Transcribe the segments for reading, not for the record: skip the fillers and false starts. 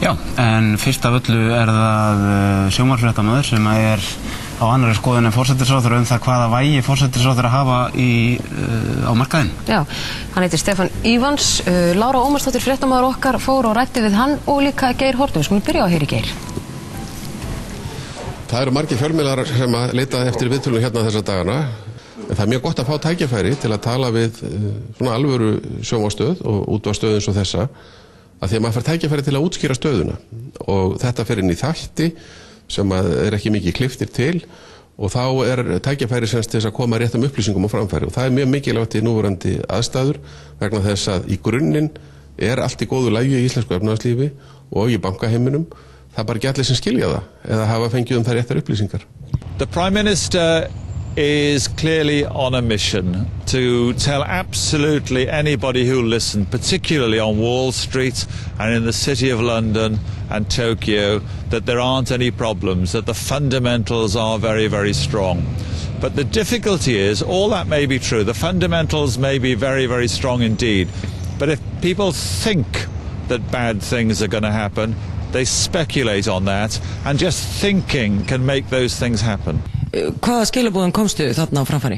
Já, en fyrst af öllu það sjónvarpsfréttamaður sem á annarri skoðun en forsætisráðherra það hvaða vægi forsætisráðherra hafa á markaðinn. Já, hann heitir Stefán Ívans. Lára Ómarsdóttir fréttamaður okkar fór og ræddi við hann og líka Geir Haarde. Við skulum byrja á heyri Geir. Það eru margir fjölmiðlar sem að leita eftir viðtölunum hérna þessa dagana. En það mjög gott að fá tækifæri til að tala við svona alvöru sjónvarpsstöð og útvarpsstöð eins og þessa. Að því að maður fær tækifæri til að útskýra stöðuna og þetta fer inn í þætti sem ekki mikið kliftir til og þá tækifæri sem til þess að koma réttum upplýsingum á framfæri og það mjög mikilvægt í núverandi aðstæður vegna þess að í grunninn allt í góðu lagi í íslensku efnahagslífi og í bankaheiminum. Það bara ekki allir sem skilja það eða hafa fengið þær réttar upplýsingar. The Prime Minister is clearly on a mission to tell absolutely anybody who listen, particularly on Wall Street and in the City of London and Tokyo, that there aren't any problems, that the fundamentals are very, very strong. But the difficulty is, all that may be true, the fundamentals may be very, very strong indeed, but if people think that bad things are going to happen, they speculate on that, and just thinking can make those things happen. Hvaða skilaboðum komstu þarna á framfæri?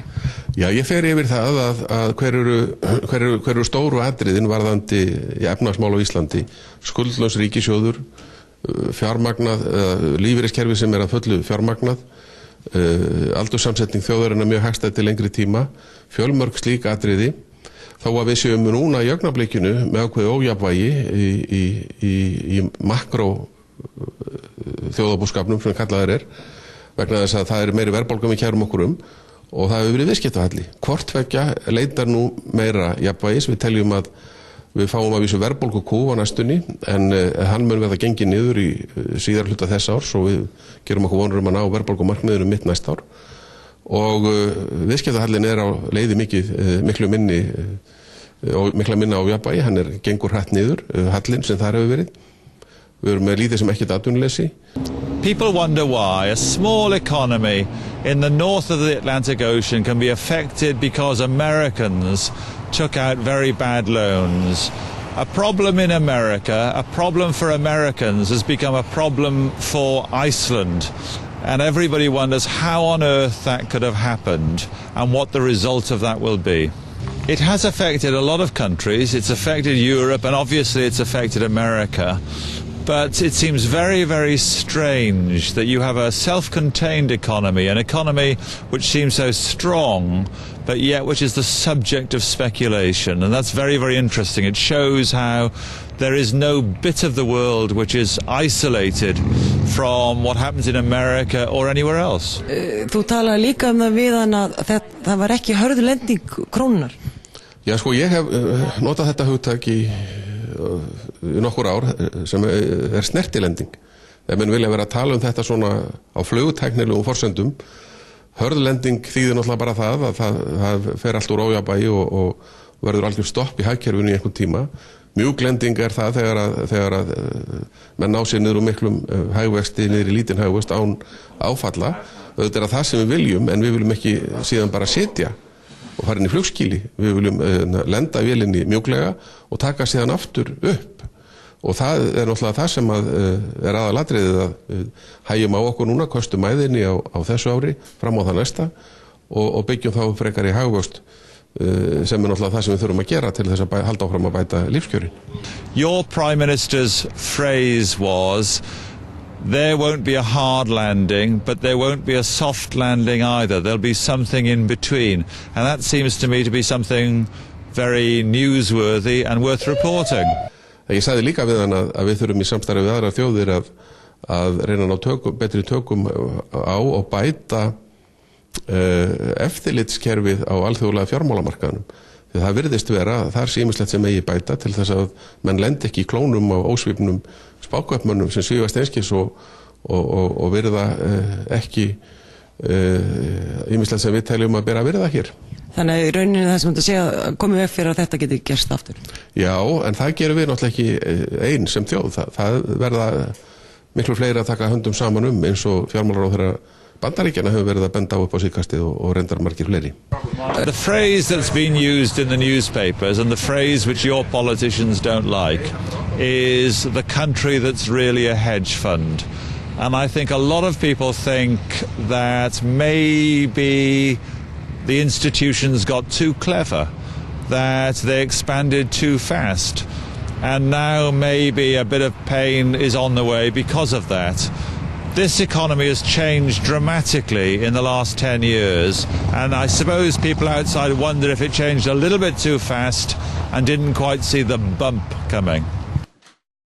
Já, ég fer yfir það að hver eru stóru atriðin varðandi í efnahagsmál á Íslandi. Skuldlaus ríkissjóður, fjármagnað, lífeyriskerfi sem að fullu fjármagnað, aldurssamsetning þjóðarinnar mjög hagstæð til lengri tíma, fjölmörg slík atriði, þó að við séum núna í augnablikinu með ákveðið ójafnvægi í makró þjóðarbúskapnum sem kallaður vegna þess að það meiri verðbólga við kærum okkur og það hefur verið viðskiptahalli. Hvort tveggja leitar nú meira jafnvægis. Við teljum að við fáum að vísu verðbólgukúf á næstunni en hann mun verða gengið niður í síðar hluta þessa árs og við gerum okkur vonur að ná verðbólgumarkmiðinu mitt næsta ár og viðskiptahallin á leiði miklu minni og mikla minna á jafnvægi. Hann gengur hratt niður, hallin sem þar hefur verið. Við erum með lítið sem ekkert atvinnuleysi. People wonder why a small economy in the north of the Atlantic Ocean can be affected because Americans took out very bad loans. A problem in America, a problem for Americans has become a problem for Iceland. And everybody wonders how on earth that could have happened and what the result of that will be. It has affected a lot of countries. It's affected Europe and obviously it's affected America. But it seems very, very strange that you have a self-contained economy, an economy which seems so strong, but yet which is the subject of speculation. And that's very, very interesting. It shows how there is no bit of the world which is isolated from what happens in America or anywhere else. Þú talaði líka það við hann að það var ekki hörð lending krónunar. Já, sko, ég hef notað þetta hugtak í nokkur ár sem snertilending. Ef menn vilja vera að tala þetta svona á flugtæknilegum forsendum, hörðlending þýðir náttúrulega bara það að það fer allt úr ójafnvægi og verður algjör stopp í hagkerfinu í einhvern tíma. Mjúglending það þegar að menn ná sér niður úr miklum hagvexti niður í lítinn hagvöxt án áfalla. Þetta það sem við viljum, en við viljum ekki síðan bara sitja og fara inn í flugskýli. Við viljum lenda vélinni mjúklega og taka síðan aftur upp. Og það náttúrulega það sem aðalatriðið að hægjum á okkur núna, kostum æðinni á þessu ári, fram á það næsta og byggjum þá frekar í hagvöxt sem náttúrulega það sem við þurfum að gera til þess að halda áfram að bæta lífskjörin. Your Prime Minister's phrase was, there won't be a hard landing, but there won't be a soft landing either. There'll be something in between. And that seems to me to be something very newsworthy and worth reporting. Ég sagði líka við hann að við þurfum í samstarfi við aðrar þjóðir að reyna að ná betri tökum á og bæta eftirlitskerfið á alþjóðlega fjármálamarkaðnum. Því það virðist vera, það sé ýmislegt sem eigi bæta til þess að menn lendi ekki í klónum á ósvífnum spákaupmönnum sem svífast einskis og virða ekki ýmislegt sem við teljum að bera virða hér. Þannig að í rauninni það sem þú segja komum við fyrir að þetta geti gerst aftur. Já, en það gerum við náttúrulega ekki ein sem þjóð. Það verða miklu fleiri að taka höndum saman eins og fjármálaráðherra Bandaríkjanna hefur verið að benda á upp á síðkastið og reyndar margir fleiri. The phrase that's been used in the newspapers and the phrase which your politicians don't like is the country that's really a hedge fund. And I think a lot of people think that maybe the institutions got too clever, that they expanded too fast, and now maybe a bit of pain is on the way because of that. This economy has changed dramatically in the last 10 years, and I suppose people outside wonder if it changed a little bit too fast and didn't quite see the bump coming.